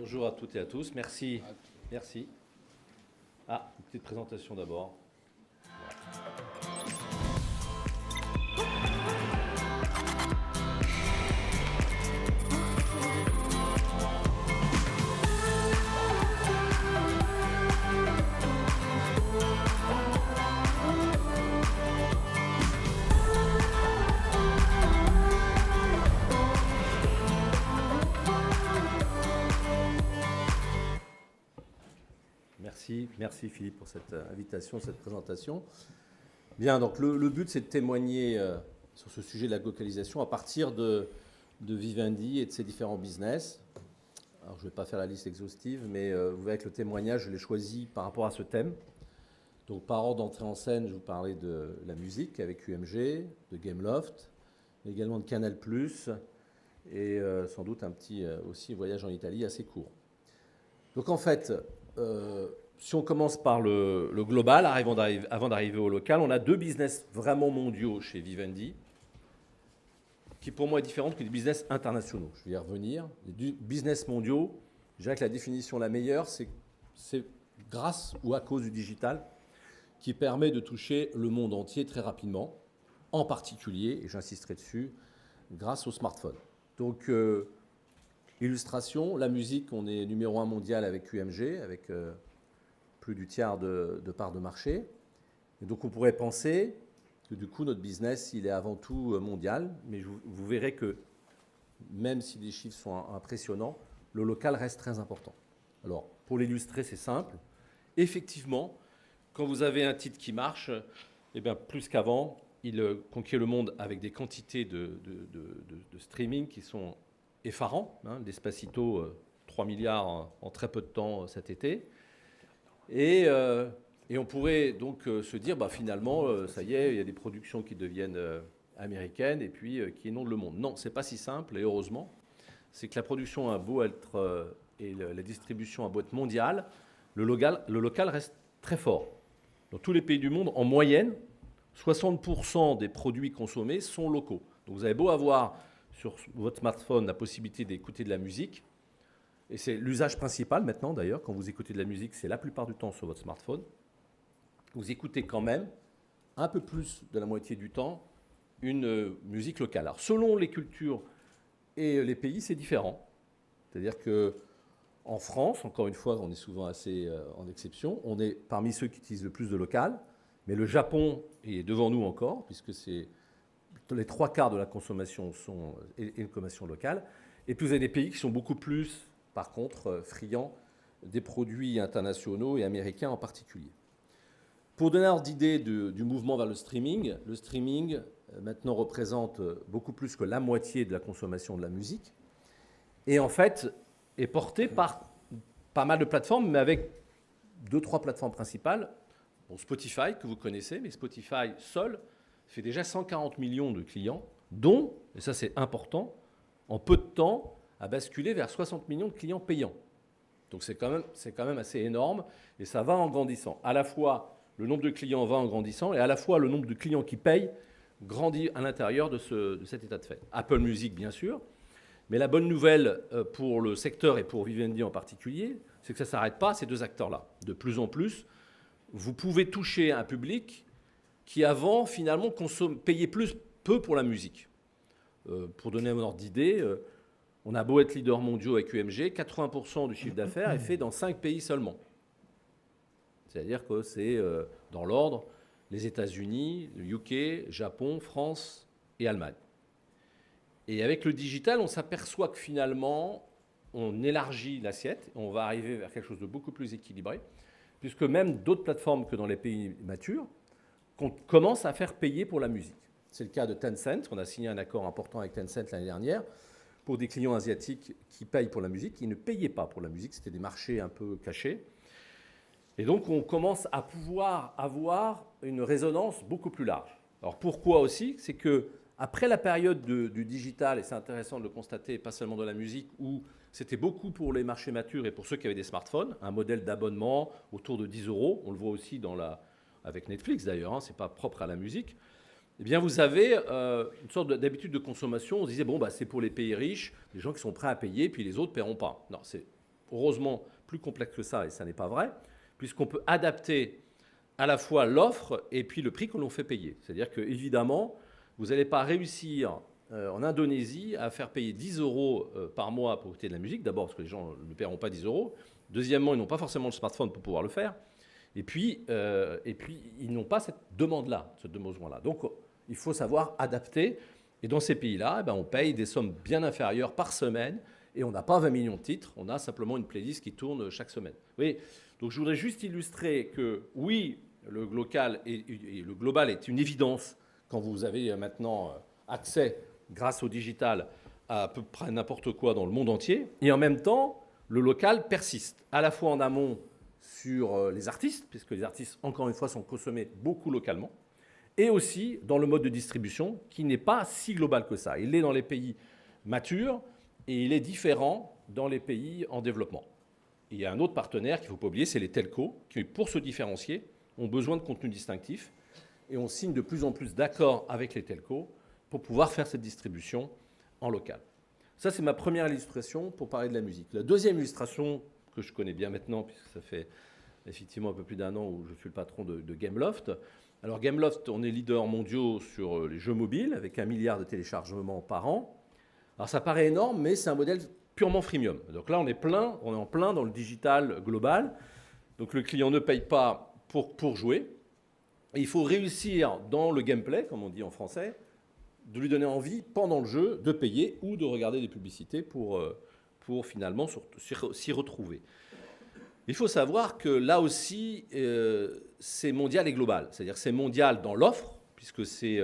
Bonjour à toutes et à tous. Merci. Merci. Ah, une petite présentation d'abord. Merci Philippe pour cette invitation, cette présentation. Bien, donc le but c'est de témoigner sur ce sujet de la localisation à partir de Vivendi et de ses différents business. Alors je ne vais pas faire la liste exhaustive, mais vous verrez que le témoignage, je l'ai choisi par rapport à ce thème. Donc par ordre d'entrée en scène, je vous parlais de la musique avec UMG, de Gameloft, mais également de Canal+, et sans doute un petit aussi voyage en Italie assez court. Donc en fait, si on commence par le global, avant d'arriver au local, on a deux business vraiment mondiaux chez Vivendi, qui pour moi est différente que des business internationaux. Je vais y revenir. Les business mondiaux, je dirais que la définition la meilleure, c'est grâce ou à cause du digital, qui permet de toucher le monde entier très rapidement, en particulier, et j'insisterai dessus, grâce au smartphone. Donc, illustration, la musique, on est numéro 1 mondial avec UMG, avec plus du tiers de parts de marché. Et donc on pourrait penser que du coup notre business, il est avant tout mondial, mais vous verrez que même si les chiffres sont impressionnants, le local reste très important. Alors pour l'illustrer, c'est simple. Effectivement, quand vous avez un titre qui marche, eh bien, plus qu'avant, il conquiert le monde avec des quantités de streaming qui sont effarants. Hein, Despacito, 3 milliards en très peu de temps cet été. Et on pourrait donc se dire, finalement, ça y est, il y a des productions qui deviennent américaines et puis qui inondent le monde. Non, c'est pas si simple, et heureusement. C'est que la production a beau être, et la distribution a beau être mondiale, le local reste très fort. Dans tous les pays du monde, en moyenne, 60% des produits consommés sont locaux. Donc vous avez beau avoir sur votre smartphone la possibilité d'écouter de la musique, et c'est l'usage principal maintenant d'ailleurs, quand vous écoutez de la musique, c'est la plupart du temps sur votre smartphone. Vous écoutez quand même, un peu plus de la moitié du temps, une musique locale. Alors selon les cultures et les pays, c'est différent. C'est-à-dire qu'en France, encore une fois, on est souvent assez en exception, on est parmi ceux qui utilisent le plus de local, mais le Japon est devant nous encore, puisque c'est les 3/4 de la consommation sont une consommation locale. Et puis vous avez des pays qui sont beaucoup plus, par contre, friands des produits internationaux et américains en particulier. Pour donner un ordre d'idée du mouvement vers le streaming maintenant représente beaucoup plus que la moitié de la consommation de la musique et en fait est porté par pas mal de plateformes, mais avec 2-3 plateformes principales. Bon, Spotify, que vous connaissez, mais Spotify seul fait déjà 140 millions de clients, dont, et ça c'est important, en peu de temps, a basculé vers 60 millions de clients payants. Donc c'est quand même assez énorme et ça va en grandissant. À la fois, le nombre de clients va en grandissant et à la fois, le nombre de clients qui payent grandit à l'intérieur de cet état de fait. Apple Music, bien sûr, mais la bonne nouvelle pour le secteur et pour Vivendi en particulier, c'est que ça ne s'arrête pas à ces deux acteurs-là. De plus en plus, vous pouvez toucher un public qui avant, finalement, payait peu pour la musique. Pour donner un ordre d'idée, on a beau être leader mondiaux avec UMG, 80% du chiffre d'affaires est fait dans 5 pays seulement. C'est-à-dire que c'est dans l'ordre les États-Unis, le UK, Japon, France et Allemagne. Et avec le digital, on s'aperçoit que finalement, on élargit l'assiette, on va arriver vers quelque chose de beaucoup plus équilibré, puisque même d'autres plateformes que dans les pays matures, qu'on commence à faire payer pour la musique. C'est le cas de Tencent, on a signé un accord important avec Tencent l'année dernière, pour des clients asiatiques qui payent pour la musique, qui ne payaient pas pour la musique, c'était des marchés un peu cachés. Et donc on commence à pouvoir avoir une résonance beaucoup plus large. Alors pourquoi aussi? C'est qu'après la période du digital, et c'est intéressant de le constater, pas seulement dans la musique, où c'était beaucoup pour les marchés matures et pour ceux qui avaient des smartphones, un modèle d'abonnement autour de 10 €, on le voit aussi avec Netflix d'ailleurs, ce n'est pas propre à la musique. Eh bien, vous avez une sorte d'habitude de consommation. On se disait, c'est pour les pays riches, les gens qui sont prêts à payer, puis les autres ne paieront pas. Non, heureusement plus complexe que ça, et ça n'est pas vrai, puisqu'on peut adapter à la fois l'offre et puis le prix que l'on fait payer. C'est-à-dire que, évidemment, vous n'allez pas réussir en Indonésie à faire payer 10 euros par mois pour écouter de la musique. D'abord, parce que les gens ne paieront pas 10 euros. Deuxièmement, ils n'ont pas forcément le smartphone pour pouvoir le faire. Et puis ils n'ont pas cette demande-là, ce besoin-là. Donc, il faut savoir adapter. Et dans ces pays-là, eh ben, on paye des sommes bien inférieures par semaine. Et on n'a pas 20 millions de titres. On a simplement une playlist qui tourne chaque semaine. Vous voyez ? Donc, je voudrais juste illustrer que, oui, le local et le global est une évidence quand vous avez maintenant accès, grâce au digital, à peu près n'importe quoi dans le monde entier. Et en même temps, le local persiste, à la fois en amont sur les artistes, puisque les artistes, encore une fois, sont consommés beaucoup localement, et aussi dans le mode de distribution, qui n'est pas si global que ça. Il est dans les pays matures, et il est différent dans les pays en développement. Il y a un autre partenaire qu'il ne faut pas oublier, c'est les telcos, qui, pour se différencier, ont besoin de contenu distinctif. Et on signe de plus en plus d'accords avec les telcos pour pouvoir faire cette distribution en local. Ça, c'est ma première illustration pour parler de la musique. La deuxième illustration, que je connais bien maintenant, puisque ça fait effectivement un peu plus d'1 an où je suis le patron de Gameloft. Alors Gameloft, on est leader mondiaux sur les jeux mobiles, avec 1 milliard de téléchargements par an. Alors ça paraît énorme, mais c'est un modèle purement freemium. Donc là, on est en plein dans le digital global. Donc le client ne paye pas pour jouer. Et il faut réussir dans le gameplay, comme on dit en français, de lui donner envie, pendant le jeu, de payer ou de regarder des publicités pour finalement s'y retrouver. Il faut savoir que là aussi, c'est mondial et global. C'est-à-dire que c'est mondial dans l'offre, puisque c'est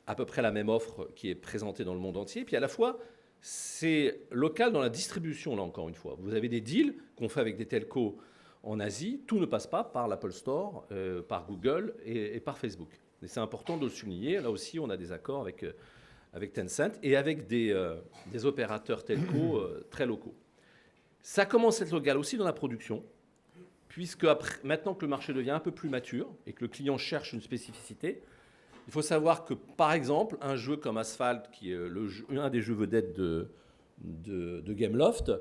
à peu près la même offre qui est présentée dans le monde entier. Puis à la fois, c'est local dans la distribution, là encore une fois. Vous avez des deals qu'on fait avec des telcos en Asie. Tout ne passe pas par l'Apple Store, par Google et par Facebook. Et c'est important de le souligner. Là aussi, on a des accords avec Tencent et avec des opérateurs telco très locaux. Ça commence à être local aussi dans la production, puisque maintenant que le marché devient un peu plus mature et que le client cherche une spécificité, il faut savoir que, par exemple, un jeu comme Asphalt, qui est un des jeux vedettes de Gameloft,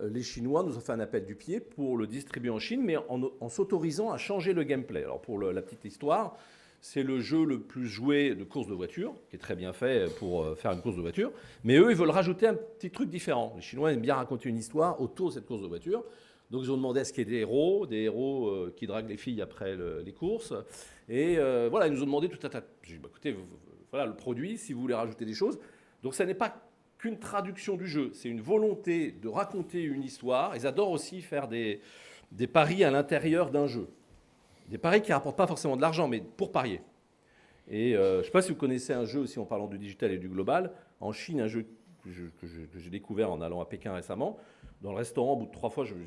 les Chinois nous ont fait un appel du pied pour le distribuer en Chine, mais en s'autorisant à changer le gameplay. Alors pour la petite histoire, c'est le jeu le plus joué de course de voiture, qui est très bien fait pour faire une course de voiture, mais eux, ils veulent rajouter un petit truc différent. Les Chinois aiment bien raconter une histoire autour de cette course de voiture. Donc ils ont demandé à ce qu'il y ait des héros qui draguent les filles après les courses. Et voilà, ils nous ont demandé tout un tas. J'ai dit, bah, écoutez, voilà le produit, si vous voulez rajouter des choses. Donc ça n'est pas qu'une traduction du jeu, c'est une volonté de raconter une histoire. Ils adorent aussi faire des paris à l'intérieur d'un jeu. Des paris qui ne rapportent pas forcément de l'argent, mais pour parier. Et je ne sais pas si vous connaissez un jeu aussi en parlant du digital et du global. En Chine, un jeu que j'ai découvert en allant à Pékin récemment. Dans le restaurant, au bout de 3 fois, je me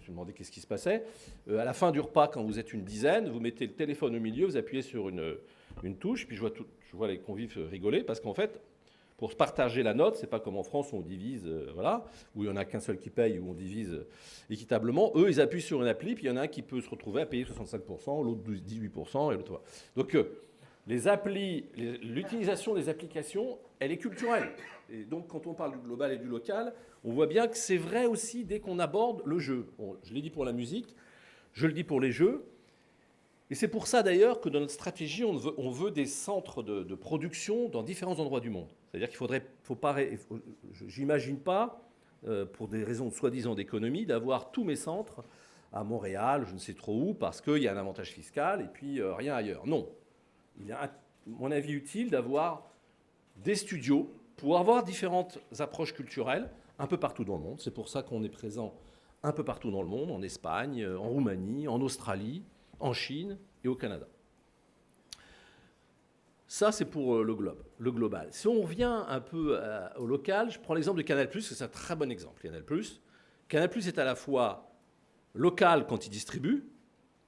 suis demandé qu'est-ce qui se passait. À la fin du repas, quand vous êtes une dizaine, vous mettez le téléphone au milieu, vous appuyez sur une touche, puis je vois les convives rigoler, parce qu'en fait, pour se partager la note, c'est pas comme en France où on divise, voilà, où il n'y en a qu'un seul qui paye, où on divise équitablement. Eux, ils appuient sur une appli, puis il y en a un qui peut se retrouver à payer 65%, l'autre 18%, et l'autre. Donc, l'utilisation des applications, elle est culturelle. Et donc, quand on parle du global et du local, on voit bien que c'est vrai aussi dès qu'on aborde le jeu. Je l'ai dit pour la musique, je le dis pour les jeux. Et c'est pour ça d'ailleurs que dans notre stratégie, on veut des centres de production dans différents endroits du monde. C'est-à-dire j'imagine pas, pour des raisons soi-disant d'économie, d'avoir tous mes centres à Montréal, je ne sais trop où, parce qu'il y a un avantage fiscal et puis rien ailleurs. Non. Il est, à mon avis, utile d'avoir des studios pour avoir différentes approches culturelles un peu partout dans le monde. C'est pour ça qu'on est présent un peu partout dans le monde, en Espagne, en Roumanie, en Australie, en Chine et au Canada. Ça, c'est pour le global. Si on revient un peu au local, je prends l'exemple de Canal+, parce que c'est un très bon exemple. Canal+ est à la fois local quand il distribue,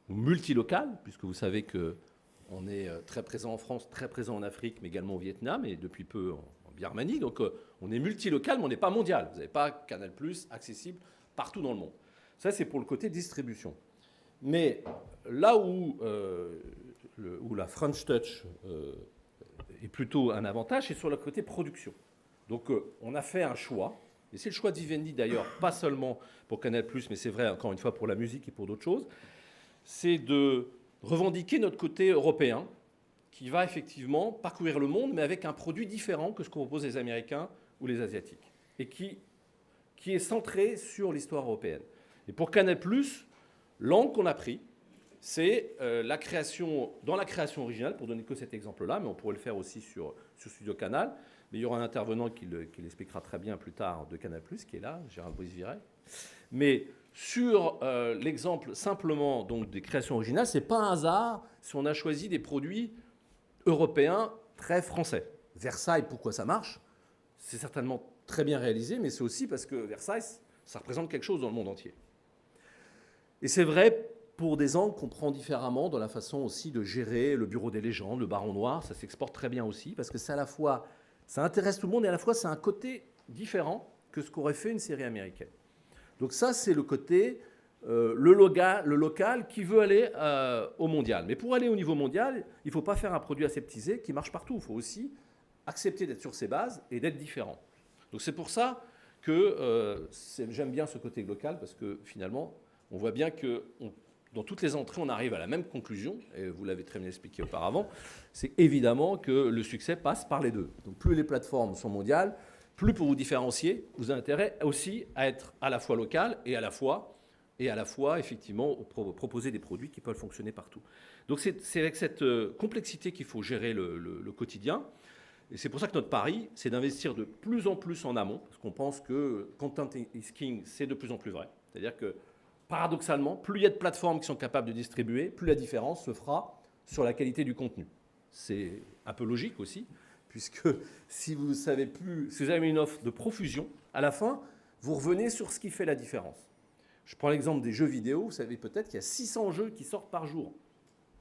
ou multilocal, puisque vous savez qu'on est très présent en France, très présent en Afrique, mais également au Vietnam, et depuis peu en Birmanie. Donc on est multilocal, mais on n'est pas mondial. Vous n'avez pas Canal+ accessible partout dans le monde. Ça, c'est pour le côté distribution. Mais là où la French Touch est plutôt un avantage, c'est sur le côté production. Donc on a fait un choix et c'est le choix de Vivendi d'ailleurs, pas seulement pour Canal+, mais c'est vrai encore une fois pour la musique et pour d'autres choses, c'est de revendiquer notre côté européen, qui va effectivement parcourir le monde, mais avec un produit différent que ce que proposent les Américains ou les Asiatiques, et qui est centré sur l'histoire européenne. Et pour Canal+, l'angle qu'on a pris, c'est la création originale, pour donner que cet exemple-là, mais on pourrait le faire aussi sur Studio Canal, mais il y aura un intervenant qui l'expliquera très bien plus tard de Canal+, qui est là, Gérald Brice-Viret. Mais sur l'exemple simplement donc, des créations originales, ce n'est pas un hasard si on a choisi des produits européens très français. Versailles, pourquoi ça marche? C'est certainement très bien réalisé, mais c'est aussi parce que Versailles, ça représente quelque chose dans le monde entier. Et c'est vrai pour des angles qu'on prend différemment dans la façon aussi de gérer le Bureau des légendes, le Baron Noir, ça s'exporte très bien aussi, parce que c'est à la fois, ça intéresse tout le monde et à la fois c'est un côté différent que ce qu'aurait fait une série américaine. Donc ça, c'est le côté, le local qui veut aller au mondial. Mais pour aller au niveau mondial, il ne faut pas faire un produit aseptisé qui marche partout. Il faut aussi accepter d'être sur ses bases et d'être différent. Donc c'est pour ça que j'aime bien ce côté local, parce que finalement, on voit bien que dans toutes les entrées, on arrive à la même conclusion, et vous l'avez très bien expliqué auparavant, c'est évidemment que le succès passe par les deux. Donc plus les plateformes sont mondiales, plus pour vous différencier, vous avez intérêt aussi à être à la fois local et à la fois effectivement, proposer des produits qui peuvent fonctionner partout. Donc c'est avec cette complexité qu'il faut gérer le quotidien. Et c'est pour ça que notre pari, c'est d'investir de plus en plus en amont, parce qu'on pense que content is king, c'est de plus en plus vrai. C'est-à-dire que, paradoxalement, plus il y a de plateformes qui sont capables de distribuer, plus la différence se fera sur la qualité du contenu. C'est un peu logique aussi, puisque si vous savez plus, si vous avez une offre de profusion, à la fin, vous revenez sur ce qui fait la différence. Je prends l'exemple des jeux vidéo, vous savez peut-être qu'il y a 600 jeux qui sortent par jour.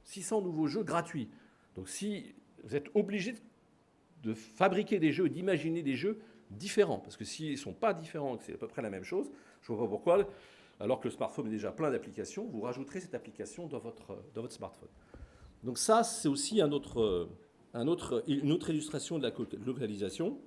600 nouveaux jeux gratuits. Donc si vous êtes obligé de fabriquer des jeux, d'imaginer des jeux différents, parce que s'ils ne sont pas différents, que c'est à peu près la même chose, je ne vois pas pourquoi, alors que le smartphone est déjà plein d'applications, vous rajouterez cette application dans votre smartphone. Donc ça, c'est aussi une autre illustration de la localisation.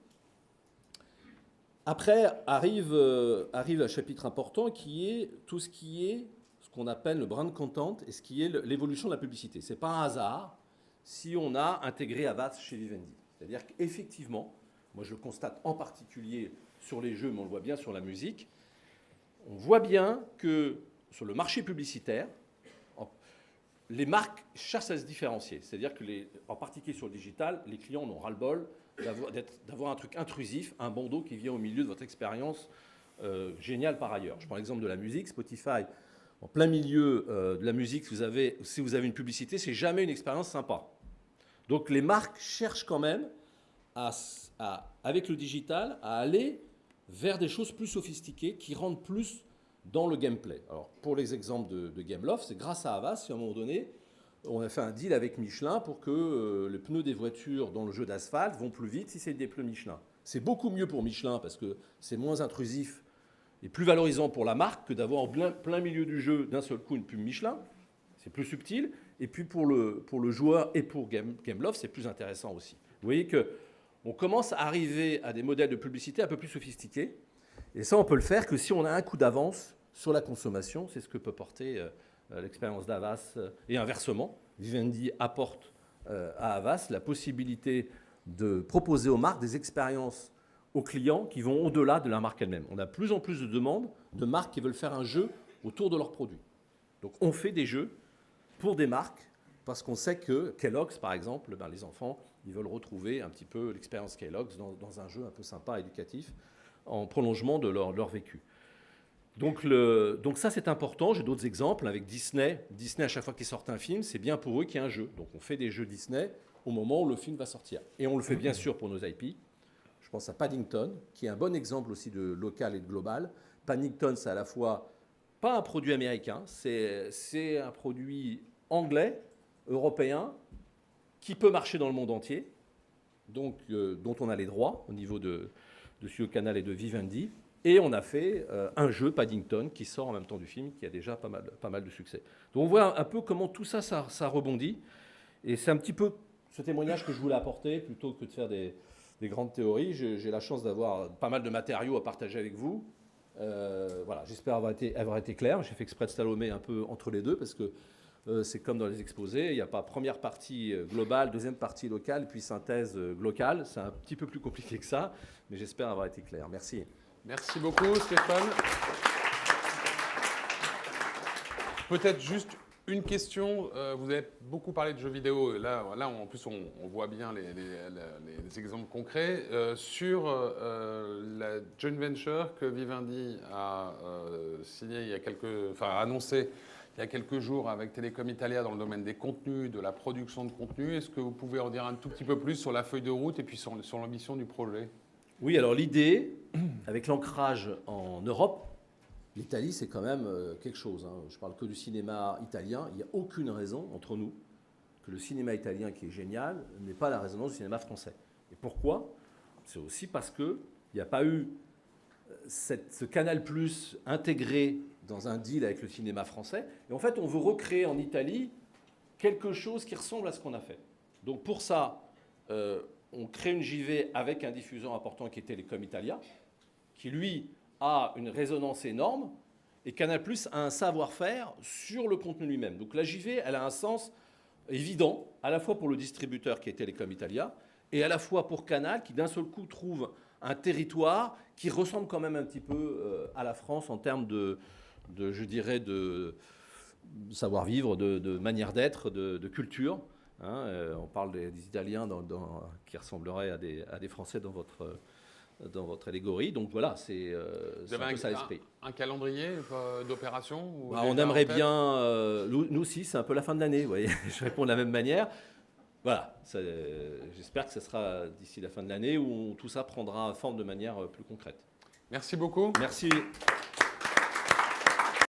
Après, arrive un chapitre important qui est tout ce qui est ce qu'on appelle le brand content et ce qui est l'évolution de la publicité. Ce n'est pas un hasard si on a intégré Avast chez Vivendi. C'est-à-dire qu'effectivement, moi je le constate en particulier sur les jeux, mais on le voit bien sur la musique, on voit bien que sur le marché publicitaire, les marques cherchent à se différencier. C'est-à-dire que, en particulier sur le digital, les clients en ont ras-le-bol d'avoir un truc intrusif, un bandeau qui vient au milieu de votre expérience géniale par ailleurs. Je prends l'exemple de la musique. Spotify, en plein milieu de la musique, si vous avez une publicité, c'est jamais une expérience sympa. Donc les marques cherchent quand même, avec le digital, à aller vers des choses plus sophistiquées qui rentrent plus dans le gameplay. Alors, pour les exemples de Gameloft, c'est grâce à Avast, si à un moment donné, on a fait un deal avec Michelin pour que les pneus des voitures dans le jeu d'asphalte vont plus vite si c'est des pneus Michelin. C'est beaucoup mieux pour Michelin parce que c'est moins intrusif et plus valorisant pour la marque que d'avoir en plein milieu du jeu d'un seul coup une pub Michelin. C'est plus subtil. Et puis pour le joueur et pour Gameloft, c'est plus intéressant aussi. Vous voyez qu'on commence à arriver à des modèles de publicité un peu plus sophistiqués. Et ça, on peut le faire que si on a un coup d'avance sur la consommation. C'est ce que peut porter l'expérience d'Avast. Et inversement, Vivendi apporte à Avast la possibilité de proposer aux marques des expériences aux clients qui vont au-delà de la marque elle-même. On a de plus en plus de demandes de marques qui veulent faire un jeu autour de leurs produits. Donc on fait des jeux pour des marques parce qu'on sait que Kellogg's, par exemple, les enfants, ils veulent retrouver un petit peu l'expérience Kellogg's dans un jeu un peu sympa, éducatif, en prolongement de leur vécu. Donc ça, c'est important. J'ai d'autres exemples avec Disney. Disney, à chaque fois qu'ils sortent un film, c'est bien pour eux qu'il y ait un jeu. Donc on fait des jeux Disney au moment où le film va sortir. Et on le fait bien sûr pour nos IP. Je pense à Paddington, qui est un bon exemple aussi de local et de global. Paddington, c'est à la fois pas un produit américain, c'est un produit anglais, européen, qui peut marcher dans le monde entier, donc, dont on a les droits au niveau de Studio Canal et de Vivendi. Et on a fait un jeu, Paddington, qui sort en même temps du film, qui a déjà pas mal de succès. Donc on voit un peu comment tout ça rebondit. Et c'est un petit peu ce témoignage que je voulais apporter, plutôt que de faire des des grandes théories. J'ai la chance d'avoir pas mal de matériaux à partager avec vous. Voilà, j'espère avoir été clair. J'ai fait exprès de slalomer un peu entre les deux parce que c'est comme dans les exposés. Il n'y a pas première partie globale, deuxième partie locale, puis synthèse locale. C'est un petit peu plus compliqué que ça, mais j'espère avoir été clair. Merci. Merci beaucoup, Stéphane. Peut-être juste une question. Vous avez beaucoup parlé de jeux vidéo. Là en plus, on voit bien les exemples concrets. Sur la joint venture que Vivendi a signé annoncé il y a quelques jours avec Telecom Italia dans le domaine des contenus, de la production de contenus, est-ce que vous pouvez en dire un tout petit peu plus sur la feuille de route et puis sur l'ambition du projet? Oui, alors l'idée, avec l'ancrage en Europe, l'Italie, c'est quand même quelque chose. Hein. Je parle que du cinéma italien. Il n'y a aucune raison, entre nous, que le cinéma italien, qui est génial, n'ait pas la résonance du cinéma français. Et pourquoi? C'est aussi parce qu'il n'y a pas eu ce Canal+ intégré dans un deal avec le cinéma français. Et en fait, on veut recréer en Italie quelque chose qui ressemble à ce qu'on a fait. Donc pour ça, on crée une JV avec un diffuseur important qui est Telecom Italia, qui lui a une résonance énorme, et Canal+ a un savoir-faire sur le contenu lui-même. Donc la JV, elle a un sens évident, à la fois pour le distributeur qui est Telecom Italia, et à la fois pour Canal, qui d'un seul coup trouve un territoire qui ressemble quand même un petit peu à la France en termes de savoir-vivre, de manière d'être, de culture. Hein, on parle des Italiens qui ressembleraient à des Français dans votre allégorie. Donc voilà, c'est un peu ça l'esprit. Un calendrier d'opération on aimerait bien... nous aussi, c'est un peu la fin de l'année, vous voyez. Je réponds de la même manière. Voilà, j'espère que ce sera d'ici la fin de l'année où tout ça prendra forme de manière plus concrète. Merci beaucoup. Merci.